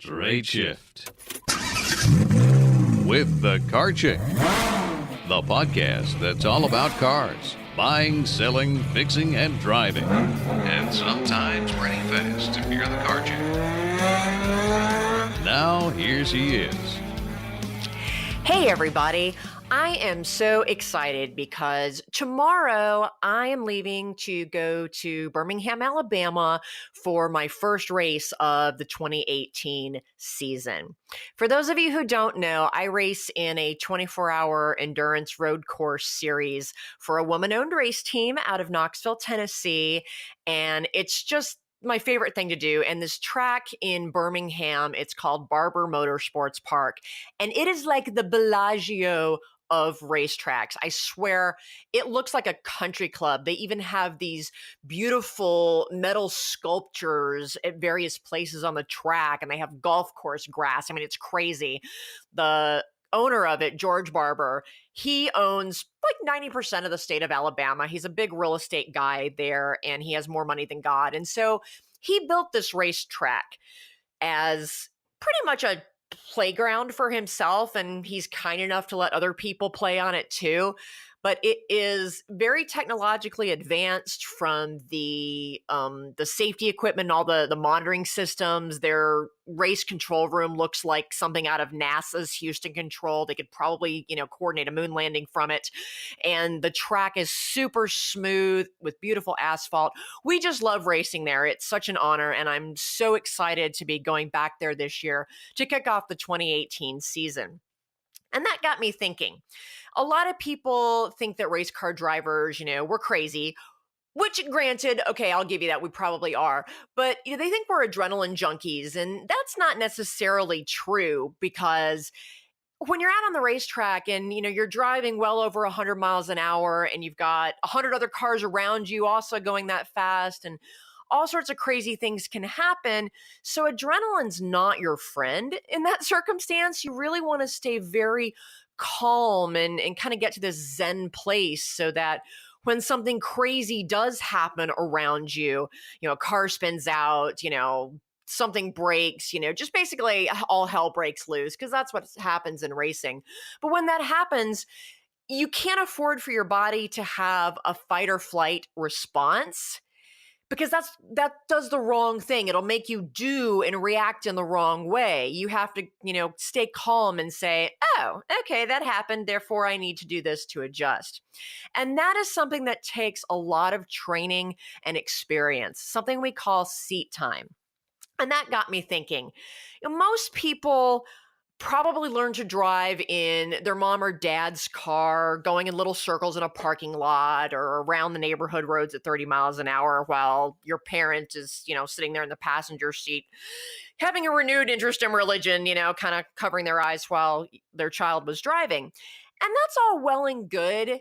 Straight Shift with the Car Chick, the podcast that's all about cars, buying, selling, fixing, and driving, and sometimes pretty fast if you're the car chick. Now, here she is. Hey everybody, I am so excited because tomorrow I am leaving to go to Birmingham, Alabama for my first race of the 2018 season. For those of you who don't know, I race in a 24-hour endurance road course series for a woman-owned race team out of Knoxville, Tennessee, and it's just my favorite thing to do. And this track in Birmingham, it's called Barber Motorsports Park. And it is like the Bellagio of racetracks. I swear it looks like a country club. They even have these beautiful metal sculptures at various places on the track, and they have golf course grass. I mean, it's crazy. The owner of it, George Barber, he owns like 90% of the state of Alabama. He's a big real estate guy there, and he has more money than God. And so he built this racetrack as pretty much a playground for himself, and he's kind enough to let other people play on it too. But it is very technologically advanced from the safety equipment, all the monitoring systems. Their race control room looks like something out of NASA's Houston Control. They could probably, coordinate a moon landing from it. And the track is super smooth with beautiful asphalt. We just love racing there. It's such an honor, and I'm so excited to be going back there this year to kick off the 2018 season. And that got me thinking. A lot of people think that race car drivers, we're crazy, which granted, okay, I'll give you that. We probably are. But they think we're adrenaline junkies. And that's not necessarily true, because when you're out on the racetrack and, you're driving well over 100 miles an hour and you've got 100 other cars around you also going that fast, and all sorts of crazy things can happen. So adrenaline's not your friend in that circumstance. You really want to stay very calm and kind of get to this Zen place so that when something crazy does happen around you, a car spins out, something breaks, just basically all hell breaks loose, because that's what happens in racing. But when that happens, you can't afford for your body to have a fight or flight response, because that does the wrong thing. It'll make you do and react in the wrong way. You have to, stay calm and say, oh, okay, that happened, therefore I need to do this to adjust. And that is something that takes a lot of training and experience, something we call seat time. And that got me thinking, most people probably learn to drive in their mom or dad's car, going in little circles in a parking lot or around the neighborhood roads at 30 miles an hour while your parent is, sitting there in the passenger seat, having a renewed interest in religion, kind of covering their eyes while their child was driving. And that's all well and good,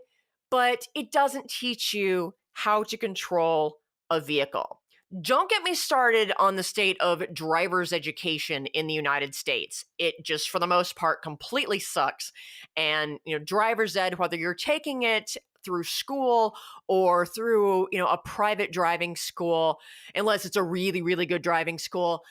but it doesn't teach you how to control a vehicle. Don't get me started on the state of driver's education in the United States. It just, for the most part, completely sucks. And, driver's ed, whether you're taking it through school or through, a private driving school, unless it's a really, really good driving school,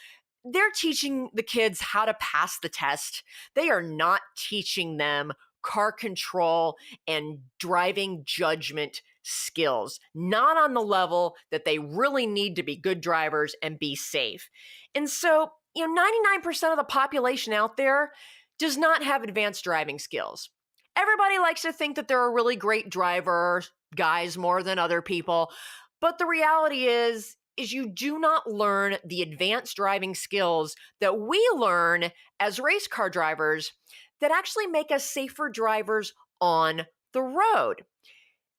they're teaching the kids how to pass the test. They are not teaching them car control and driving judgment skills, not on the level that they really need to be good drivers and be safe. And so, 99% of the population out there does not have advanced driving skills. Everybody likes to think that they're a really great driver, guys more than other people. But the reality is you do not learn the advanced driving skills that we learn as race car drivers that actually make us safer drivers on the road.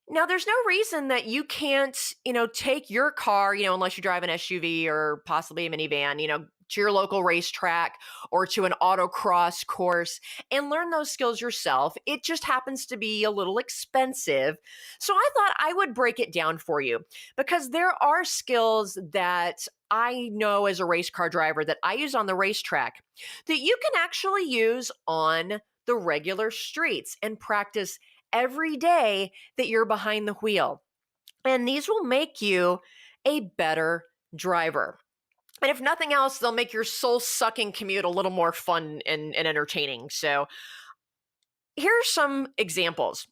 Now, there's no reason that you can't, take your car, unless you drive an SUV or possibly a minivan, to your local racetrack or to an autocross course and learn those skills yourself. It just happens to be a little expensive. So I thought I would break it down for you, because there are skills that I know as a race car driver that I use on the racetrack that you can actually use on the regular streets and practice every day that you're behind the wheel. And these will make you a better driver. And if nothing else, they'll make your soul-sucking commute a little more fun and entertaining. So here's some examples.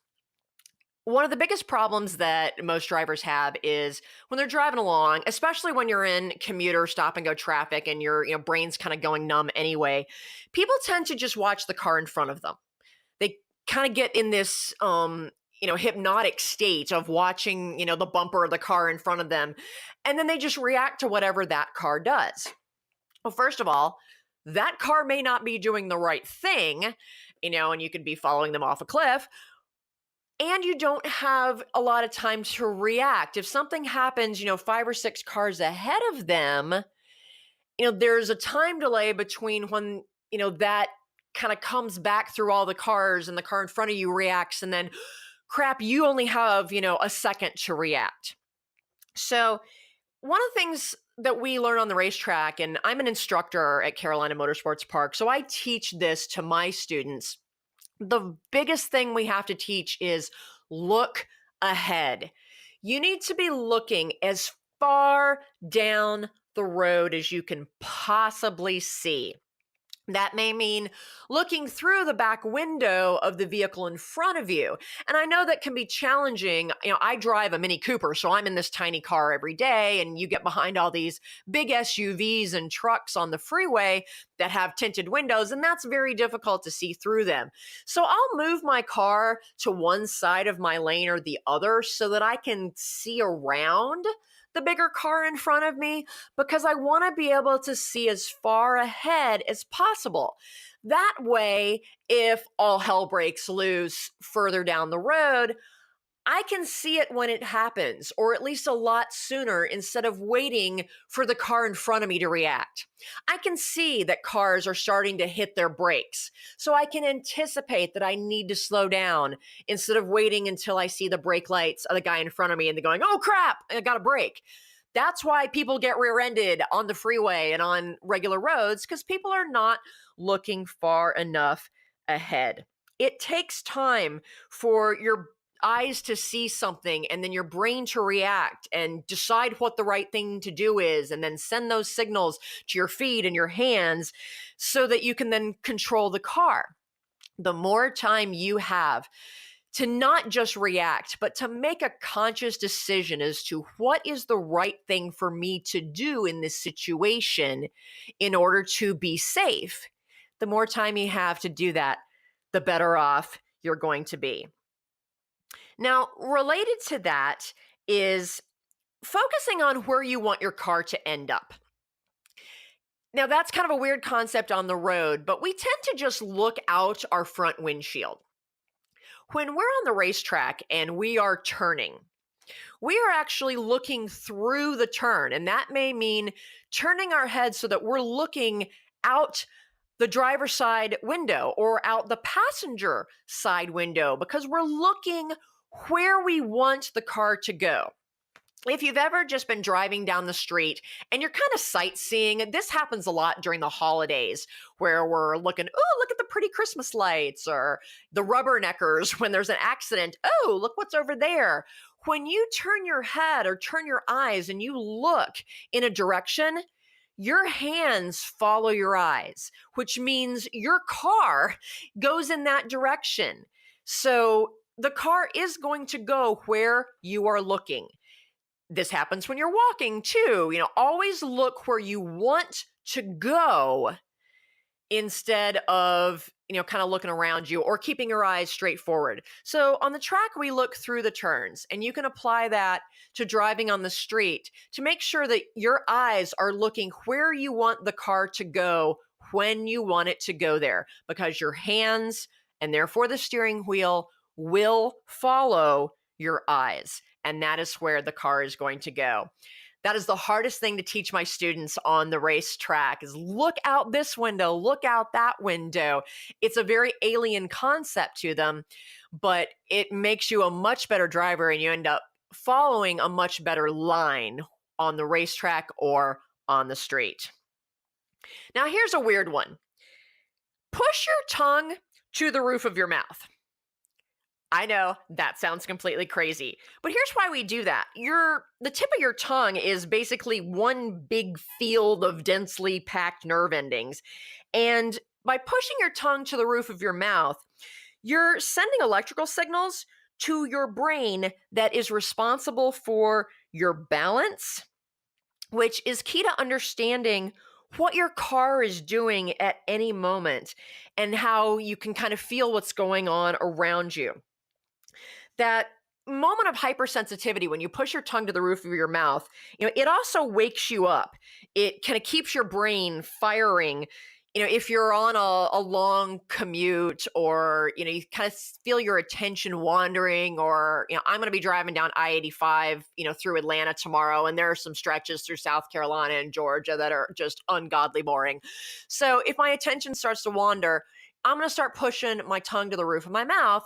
One of the biggest problems that most drivers have is when they're driving along, especially when you're in commuter stop and go traffic and your brain's kind of going numb anyway, people tend to just watch the car in front of them. They kind of get in this hypnotic state of watching, the bumper of the car in front of them, and then they just react to whatever that car does. Well, first of all, that car may not be doing the right thing, and you could be following them off a cliff. And you don't have a lot of time to react. If something happens, 5 or 6 cars ahead of them, there's a time delay between when, that kind of comes back through all the cars and the car in front of you reacts, and then crap, you only have, a second to react. So one of the things that we learn on the racetrack, and I'm an instructor at Carolina Motorsports Park, so I teach this to my students. The biggest thing we have to teach is look ahead. You need to be looking as far down the road as you can possibly see. That may mean looking through the back window of the vehicle in front of you. And I know that can be challenging. I drive a Mini Cooper, so I'm in this tiny car every day, and you get behind all these big SUVs and trucks on the freeway that have tinted windows, and that's very difficult to see through them. So I'll move my car to one side of my lane or the other so that I can see around the bigger car in front of me, because I want to be able to see as far ahead as possible. That way, if all hell breaks loose further down the road, I can see it when it happens, or at least a lot sooner, instead of waiting for the car in front of me to react. I can see that cars are starting to hit their brakes, so I can anticipate that I need to slow down instead of waiting until I see the brake lights of the guy in front of me and they're going, oh crap, I got to brake. That's why people get rear-ended on the freeway and on regular roads, because people are not looking far enough ahead. It takes time for your eyes to see something and then your brain to react and decide what the right thing to do is, and then send those signals to your feet and your hands so that you can then control the car. The more time you have to not just react, but to make a conscious decision as to what is the right thing for me to do in this situation in order to be safe, the more time you have to do that, the better off you're going to be. Now, related to that is focusing on where you want your car to end up. Now, that's kind of a weird concept on the road, but we tend to just look out our front windshield. When we're on the racetrack and we are turning, we are actually looking through the turn, and that may mean turning our head so that we're looking out the driver's side window or out the passenger side window, because we're looking where we want the car to go. If you've ever just been driving down the street and you're kind of sightseeing, this happens a lot during the holidays where we're looking, oh, look at the pretty Christmas lights, or the rubberneckers when there's an accident. Oh, look what's over there. When you turn your head or turn your eyes and you look in a direction, your hands follow your eyes, which means your car goes in that direction. So the car is going to go where you are looking. This happens when you're walking too. Always look where you want to go instead of, kind of looking around you or keeping your eyes straight forward. So on the track, we look through the turns, and you can apply that to driving on the street to make sure that your eyes are looking where you want the car to go when you want it to go there, because your hands and therefore the steering wheel will follow your eyes. And that is where the car is going to go. That is the hardest thing to teach my students on the racetrack, is look out this window, look out that window. It's a very alien concept to them, but it makes you a much better driver, and you end up following a much better line on the racetrack or on the street. Now, here's a weird one. Push your tongue to the roof of your mouth. I know that sounds completely crazy, but here's why we do that. The tip of your tongue is basically one big field of densely packed nerve endings. And by pushing your tongue to the roof of your mouth, you're sending electrical signals to your brain that is responsible for your balance, which is key to understanding what your car is doing at any moment and how you can kind of feel what's going on around you. That moment of hypersensitivity when you push your tongue to the roof of your mouth, it also wakes you up. It kind of keeps your brain firing. If you're on a long commute, or you kind of feel your attention wandering, or I'm going to be driving down I-85 through Atlanta tomorrow, and there are some stretches through South Carolina and Georgia that are just ungodly boring. So if my attention starts to wander, I'm going to start pushing my tongue to the roof of my mouth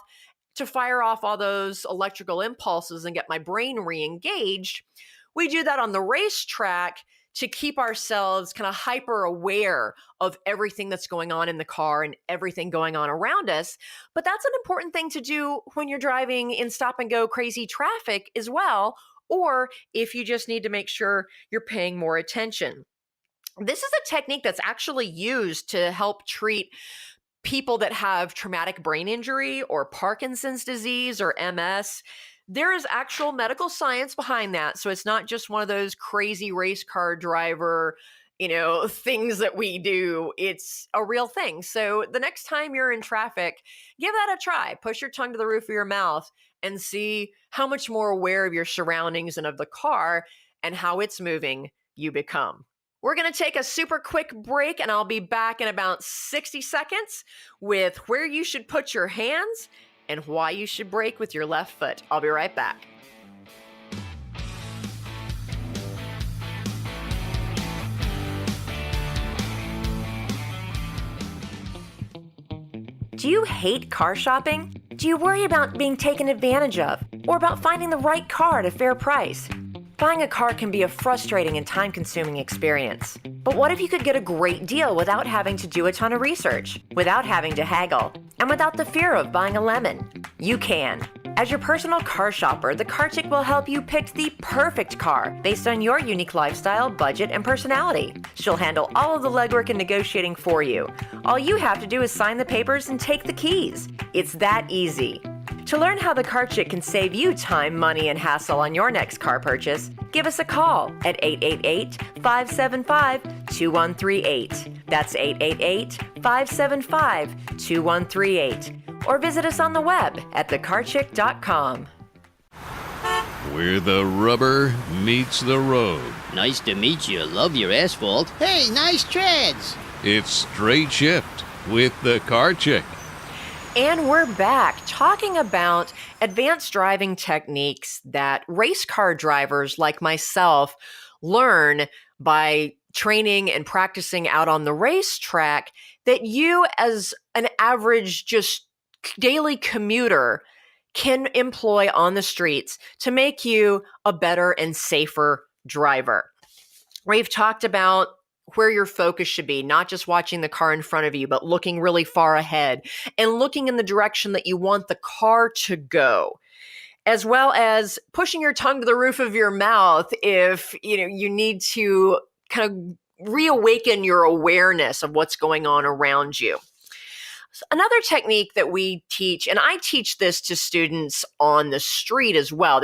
to fire off all those electrical impulses and get my brain re-engaged. We do that on the racetrack to keep ourselves kind of hyper aware of everything that's going on in the car and everything going on around us. But that's an important thing to do when you're driving in stop and go crazy traffic as well, or if you just need to make sure you're paying more attention. This is a technique that's actually used to help treat people that have traumatic brain injury or Parkinson's disease or MS. There is actual medical science behind that. So it's not just one of those crazy race car driver, things that we do. It's a real thing. So the next time you're in traffic, give that a try. Push your tongue to the roof of your mouth and see how much more aware of your surroundings and of the car and how it's moving you become. We're going to take a super quick break, and I'll be back in about 60 seconds with where you should put your hands and why you should brake with your left foot. I'll be right back. Do you hate car shopping? Do you worry about being taken advantage of, or about finding the right car at a fair price? Buying a car can be a frustrating and time-consuming experience. But what if you could get a great deal without having to do a ton of research, without having to haggle, and without the fear of buying a lemon? You can. As your personal car shopper, the Car Chick will help you pick the perfect car based on your unique lifestyle, budget, and personality. She'll handle all of the legwork and negotiating for you. All you have to do is sign the papers and take the keys. It's that easy. To learn how the Car Chick can save you time, money, and hassle on your next car purchase, give us a call at 888-575-2138. That's 888-575-2138. Or visit us on the web at thecarchick.com. Where the rubber meets the road. Nice to meet you. Love your asphalt. Hey, nice treads. It's Straight Shift with the Car Chick. And we're back talking about advanced driving techniques that race car drivers like myself learn by training and practicing out on the racetrack that you as an average just daily commuter can employ on the streets to make you a better and safer driver. We've talked about where your focus should be, not just watching the car in front of you, but looking really far ahead and looking in the direction that you want the car to go, as well as pushing your tongue to the roof of your mouth if you need to kind of reawaken your awareness of what's going on around you. Another technique that we teach, and I teach this to students on the street as well.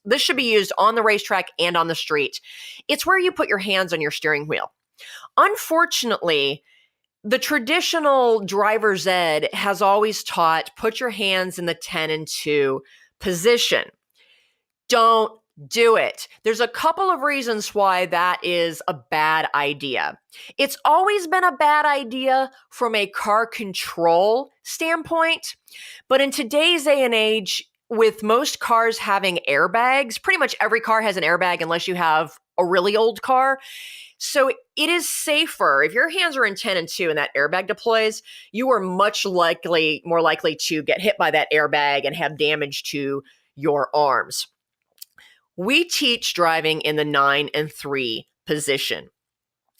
This should be used on the racetrack and on the street. It's where you put your hands on your steering wheel. Unfortunately, the traditional driver's ed has always taught put your hands in the 10 and 2 position. Don't do it. There's a couple of reasons why that is a bad idea. It's always been a bad idea from a car control standpoint, but in today's day and age, with most cars having airbags, pretty much every car has an airbag unless you have a really old car. So it is safer. If your hands are in 10 and 2 and that airbag deploys, you are more likely to get hit by that airbag and have damage to your arms. We teach driving in the 9 and 3 position.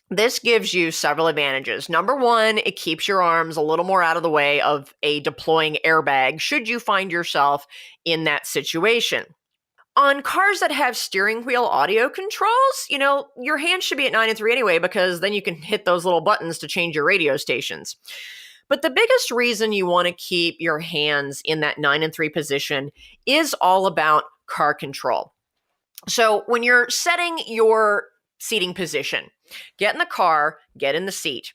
This gives you several advantages. Number one, it keeps your arms a little more out of the way of a deploying airbag should you find yourself in that situation. On cars that have steering wheel audio controls, your hands should be at 9 and 3 anyway, because then you can hit those little buttons to change your radio stations. But the biggest reason you want to keep your hands in that 9 and 3 position is all about car control. So when you're setting your seating position, get in the car, get in the seat.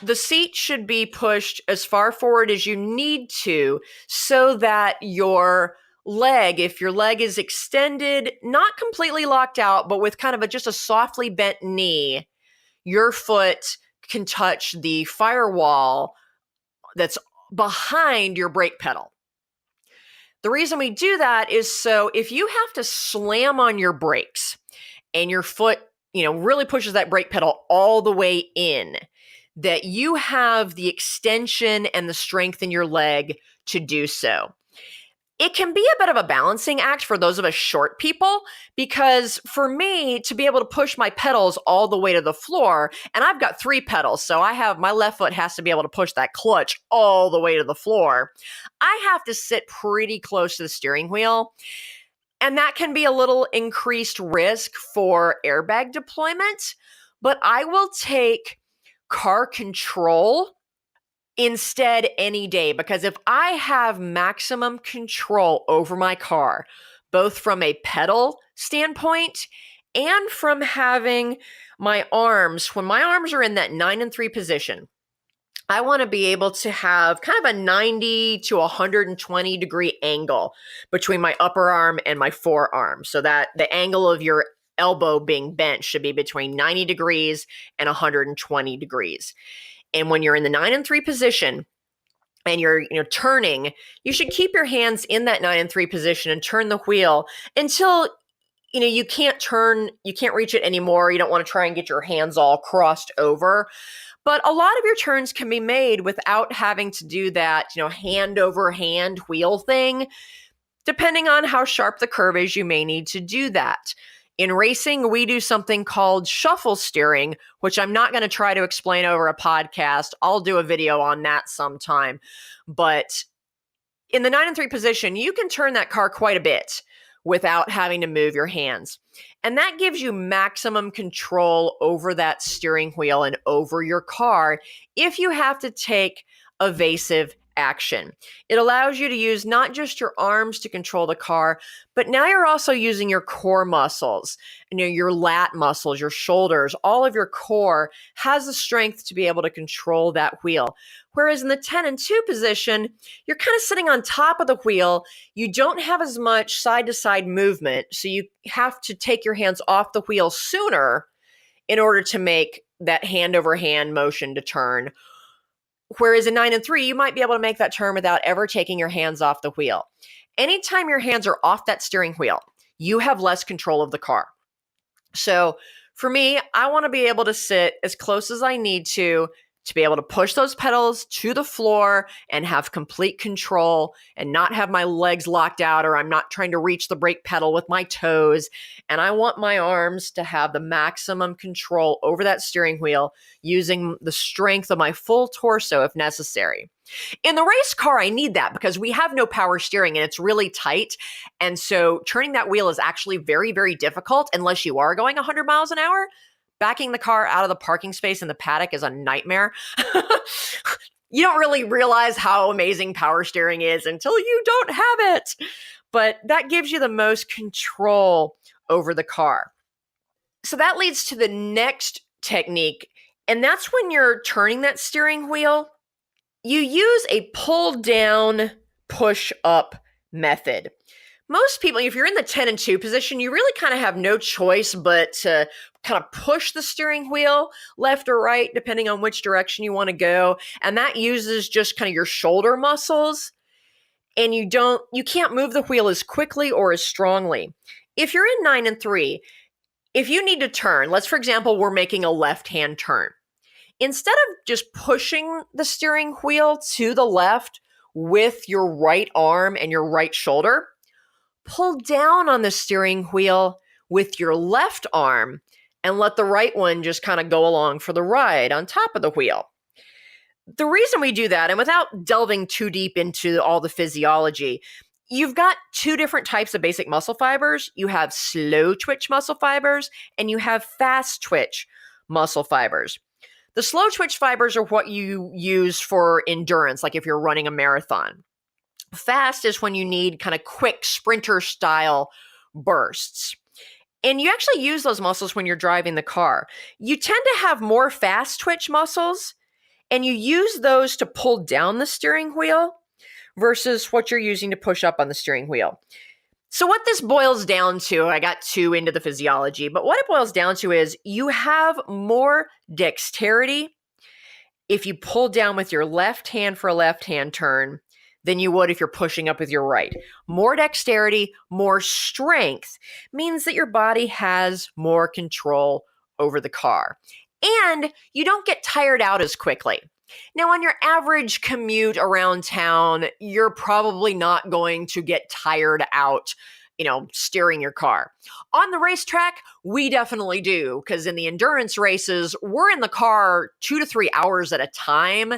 The seat should be pushed as far forward as you need to so that your leg, if your leg is extended, not completely locked out, but with kind of just a softly bent knee, your foot can touch the firewall that's behind your brake pedal. The reason we do that is so if you have to slam on your brakes and your foot, really pushes that brake pedal all the way in, that you have the extension and the strength in your leg to do so. It can be a bit of a balancing act for those of us short people, because for me to be able to push my pedals all the way to the floor, and I've got 3 pedals, so my left foot has to be able to push that clutch all the way to the floor. I have to sit pretty close to the steering wheel, and that can be a little increased risk for airbag deployment, but I will take car control instead any day, because if I have maximum control over my car, both from a pedal standpoint and from having my arms, when my arms are in that 9 and 3 position, I want to be able to have kind of a 90 to 120 degree angle between my upper arm and my forearm, so that the angle of your elbow being bent should be between 90 degrees and 120 degrees. And when you're in the 9 and 3 position and you're turning, you should keep your hands in that 9 and 3 position and turn the wheel until you can't turn, you can't reach it anymore. You don't want to try and get your hands all crossed over. But a lot of your turns can be made without having to do that, hand over hand wheel thing. Depending on how sharp the curve is, you may need to do that. In racing, we do something called shuffle steering, which I'm not going to try to explain over a podcast. I'll do a video on that sometime. But in the 9 and 3 position, you can turn that car quite a bit without having to move your hands. And that gives you maximum control over that steering wheel and over your car if you have to take evasive action. It allows you to use not just your arms to control the car, but now you're also using your core muscles, your lat muscles, your shoulders, all of your core has the strength to be able to control that wheel. Whereas in the 10 and 2 position, you're kind of sitting on top of the wheel. You don't have as much side to side movement, so you have to take your hands off the wheel sooner in order to make that hand over hand motion to turn. Whereas in 9 and 3, you might be able to make that turn without ever taking your hands off the wheel. Anytime your hands are off that steering wheel, you have less control of the car. So for me, I want to be able to sit as close as I need to be able to push those pedals to the floor and have complete control and not have my legs locked out, or I'm not trying to reach the brake pedal with my toes. And I want my arms to have the maximum control over that steering wheel using the strength of my full torso if necessary. In the race car, I need that because we have no power steering and it's really tight. And so turning that wheel is actually very, very difficult unless you are going 100 miles an hour. Backing the car out of the parking space in the paddock is a nightmare. You don't really realize how amazing power steering is until you don't have it. But that gives you the most control over the car. So that leads to the next technique, and that's when you're turning that steering wheel, you use a pull down, push up method. Most people, if you're in the 10 and 2 position, you really kind of have no choice but to kind of push the steering wheel left or right, depending on which direction you want to go. And that uses just kind of your shoulder muscles. And you can't move the wheel as quickly or as strongly. If you're in 9 and 3, if you need to turn, for example, we're making a left-hand turn. Instead of just pushing the steering wheel to the left with your right arm and your right shoulder, pull down on the steering wheel with your left arm and let the right one just kind of go along for the ride on top of the wheel. The reason we do that, and without delving too deep into all the physiology, you've got two different types of basic muscle fibers. You have slow twitch muscle fibers and you have fast twitch muscle fibers. The slow twitch fibers are what you use for endurance, like if you're running a marathon. Fast is when you need kind of quick sprinter style bursts. And you actually use those muscles when you're driving the car. You tend to have more fast twitch muscles, and you use those to pull down the steering wheel versus what you're using to push up on the steering wheel. So what this boils down to, I got too into the physiology, but what it boils down to is you have more dexterity if you pull down with your left hand for a left-hand turn than you would if you're pushing up with your right. More dexterity, more strength means that your body has more control over the car. And you don't get tired out as quickly. Now, on your average commute around town, you're probably not going to get tired out, steering your car. On the racetrack, we definitely do, because in the endurance races, we're in the car 2 to 3 hours at a time,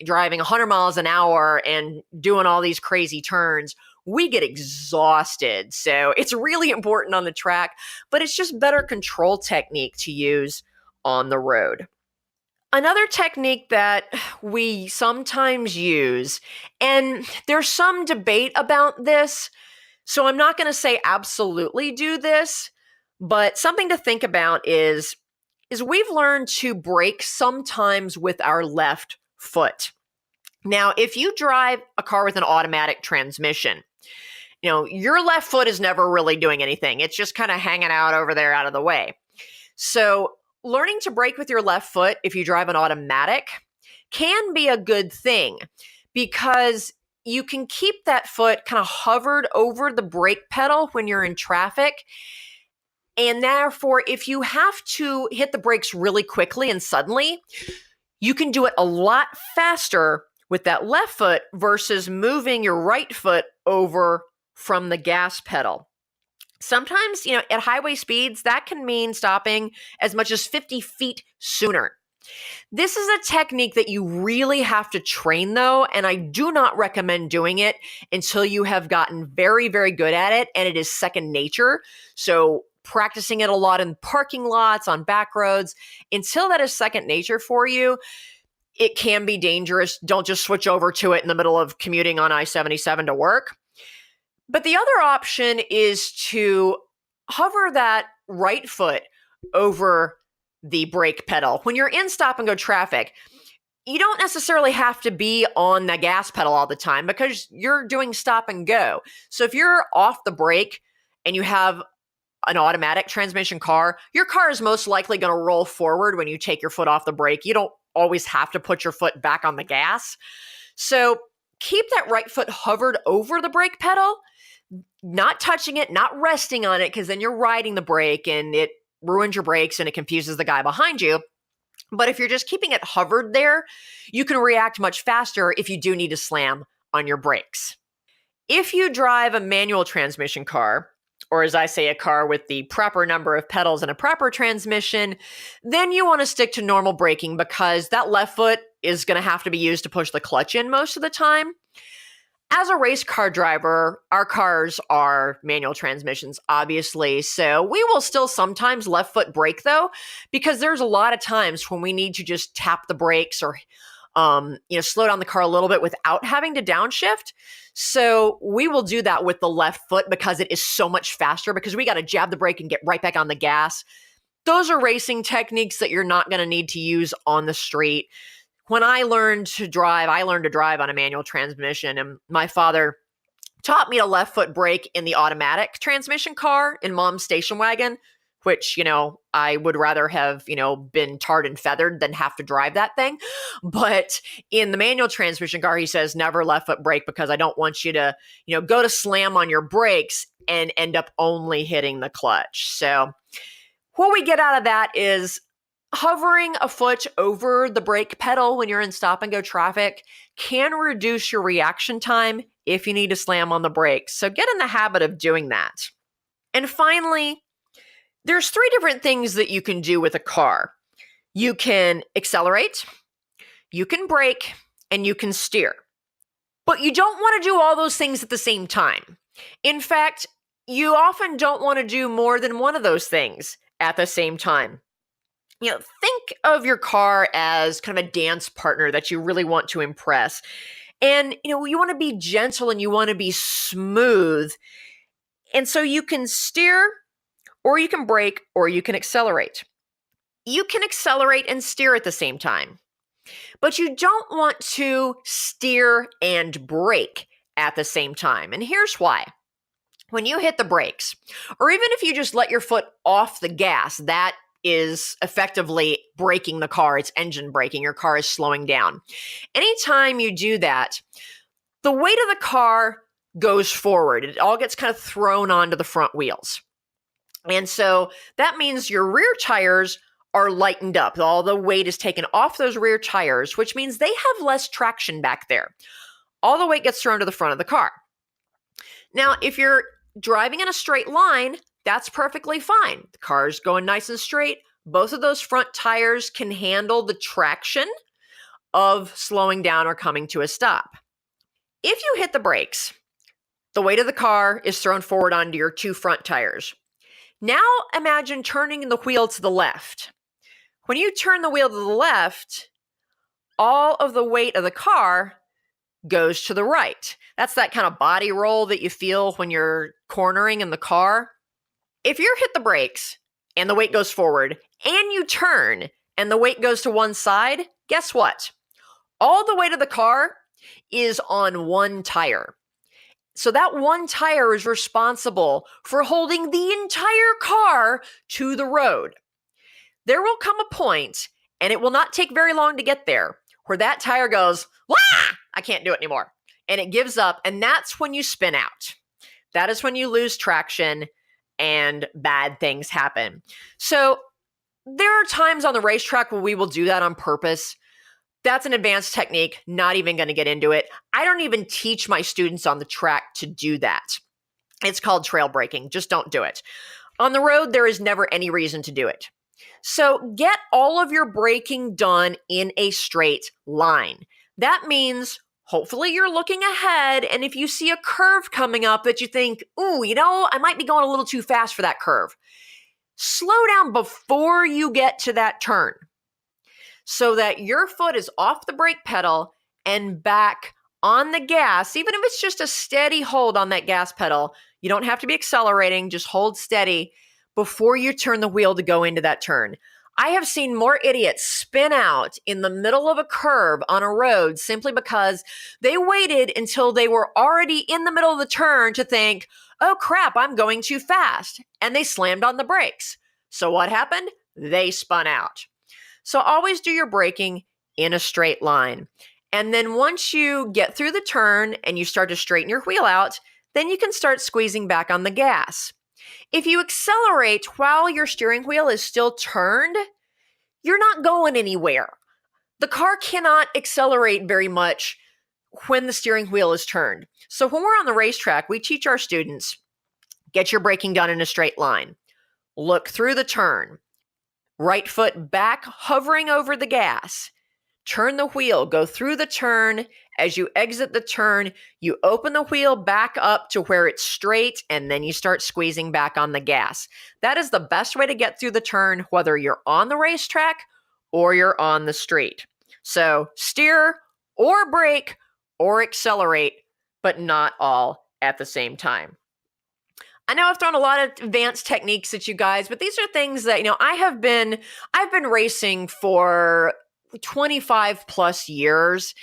driving 100 miles an hour and doing all these crazy turns. We get exhausted. So it's really important on the track, but it's just better control technique to use on the road. Another technique that we sometimes use, and there's some debate about this, so I'm not going to say absolutely do this, but something to think about is we've learned to brake sometimes with our left foot. Now, if you drive a car with an automatic transmission, your left foot is never really doing anything. It's just kind of hanging out over there out of the way. So learning to brake with your left foot if you drive an automatic can be a good thing because you can keep that foot kind of hovered over the brake pedal when you're in traffic. And therefore, if you have to hit the brakes really quickly and suddenly, you can do it a lot faster with that left foot versus moving your right foot over from the gas pedal. Sometimes, at highway speeds, that can mean stopping as much as 50 feet sooner. This is a technique that you really have to train, though, and I do not recommend doing it until you have gotten very, very good at it, and it is second nature. So practicing it a lot in parking lots, on back roads, until that is second nature for you, it can be dangerous. Don't just switch over to it in the middle of commuting on I-77 to work. But the other option is to hover that right foot over the brake pedal. When you're in stop and go traffic, you don't necessarily have to be on the gas pedal all the time because you're doing stop and go. So if you're off the brake and you have an automatic transmission car, your car is most likely going to roll forward when you take your foot off the brake. You don't always have to put your foot back on the gas. So keep that right foot hovered over the brake pedal, not touching it, not resting on it, because then you're riding the brake and it ruins your brakes and it confuses the guy behind you. But if you're just keeping it hovered there, you can react much faster if you do need to slam on your brakes. If you drive a manual transmission car, or as I say, a car with the proper number of pedals and a proper transmission, then you want to stick to normal braking because that left foot is going to have to be used to push the clutch in most of the time. As a race car driver, our cars are manual transmissions, obviously. So we will still sometimes left foot brake though, because there's a lot of times when we need to just tap the brakes or slow down the car a little bit without having to downshift. So we will do that with the left foot because it is so much faster because we got to jab the brake and get right back on the gas. Those are racing techniques that you're not going to need to use on the street. When I learned to drive on a manual transmission, and my father taught me to left foot brake in the automatic transmission car in Mom's station wagon, which, I would rather have, been tarred and feathered than have to drive that thing. But in the manual transmission car, he says, never left foot brake because I don't want you to, go to slam on your brakes and end up only hitting the clutch. So what we get out of that is hovering a foot over the brake pedal when you're in stop and go traffic can reduce your reaction time if you need to slam on the brakes. So get in the habit of doing that. And finally, There's three different things that you can do with a car. You can accelerate, you can brake, and you can steer. But you don't want to do all those things at the same time. In fact, you often don't want to do more than one of those things at the same time. Think of your car as kind of a dance partner that you really want to impress. And, you want to be gentle and you want to be smooth. And so you can steer, or you can brake, or you can accelerate. You can accelerate and steer at the same time. But you don't want to steer and brake at the same time. And here's why. When you hit the brakes, or even if you just let your foot off the gas, that is effectively braking the car. It's engine braking. Your car is slowing down. Anytime you do that, the weight of the car goes forward. It all gets kind of thrown onto the front wheels. And so that means your rear tires are lightened up. All the weight is taken off those rear tires, which means they have less traction back there. All the weight gets thrown to the front of the car. Now, if you're driving in a straight line, that's perfectly fine. The car's going nice and straight. Both of those front tires can handle the traction of slowing down or coming to a stop. If you hit the brakes, the weight of the car is thrown forward onto your two front tires. Now imagine turning the wheel to the left. When you turn the wheel to the left, all of the weight of the car goes to the right. That's that kind of body roll that you feel when you're cornering in the car. If you hit the brakes and the weight goes forward and you turn and the weight goes to one side, guess what? All the weight of the car is on one tire. So that one tire is responsible for holding the entire car to the road. There will come a point, and it will not take very long to get there, where that tire goes, "Wah! I can't do it anymore." And it gives up, and that's when you spin out. That is when you lose traction and bad things happen. So there are times on the racetrack where we will do that on purpose. That's an advanced technique, not even going to get into it. I don't even teach my students on the track to do that. It's called trail braking. Just don't do it. On the road, there is never any reason to do it. So get all of your braking done in a straight line. That means hopefully you're looking ahead, and if you see a curve coming up that you think, ooh, I might be going a little too fast for that curve, slow down before you get to that turn so that your foot is off the brake pedal and back on the gas. Even if it's just a steady hold on that gas pedal, you don't have to be accelerating, just hold steady before you turn the wheel to go into that turn. I have seen more idiots spin out in the middle of a curve on a road simply because they waited until they were already in the middle of the turn to think, oh crap, I'm going too fast. And they slammed on the brakes. So what happened? They spun out. So always do your braking in a straight line. And then once you get through the turn and you start to straighten your wheel out, then you can start squeezing back on the gas. If you accelerate while your steering wheel is still turned, you're not going anywhere. The car cannot accelerate very much when the steering wheel is turned. So when we're on the racetrack, we teach our students, get your braking done in a straight line. Look through the turn. Right foot back, hovering over the gas. Turn the wheel, go through the turn. As you exit the turn, you open the wheel back up to where it's straight, and then you start squeezing back on the gas. That is the best way to get through the turn, whether you're on the racetrack or you're on the street. So steer or brake or accelerate, but not all at the same time. I know I've thrown a lot of advanced techniques at you guys, but these are things that, I've been racing for 25 plus years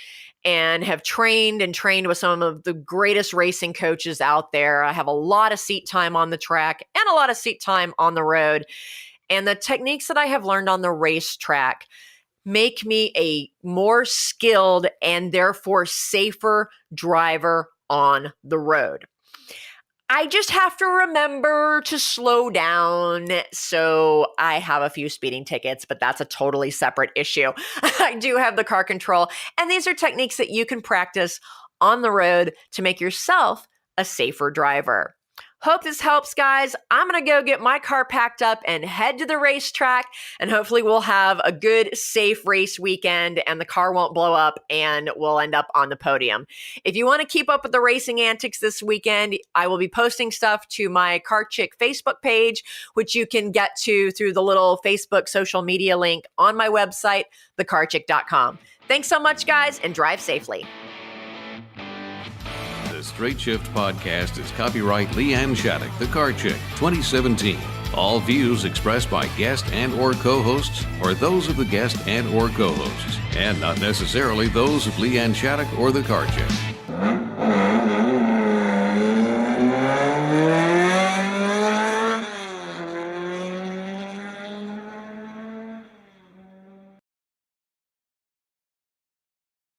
and have trained with some of the greatest racing coaches out there. I have a lot of seat time on the track and a lot of seat time on the road. And the techniques that I have learned on the racetrack make me a more skilled and therefore safer driver on the road. I just have to remember to slow down. So I have a few speeding tickets, but that's a totally separate issue. I do have the car control. And these are techniques that you can practice on the road to make yourself a safer driver. Hope this helps, guys. I'm going to go get my car packed up and head to the racetrack, and hopefully we'll have a good, safe race weekend and the car won't blow up and we'll end up on the podium. If you want to keep up with the racing antics this weekend, I will be posting stuff to my Car Chick Facebook page, which you can get to through the little Facebook social media link on my website, thecarchick.com. Thanks so much, guys, and drive safely. The Straight Shift Podcast is copyright Leanne Shattuck, The Car Chick, 2017. All views expressed by guest and or co-hosts are those of the guest and or co-hosts, and not necessarily those of Leanne Shattuck or The Car Chick.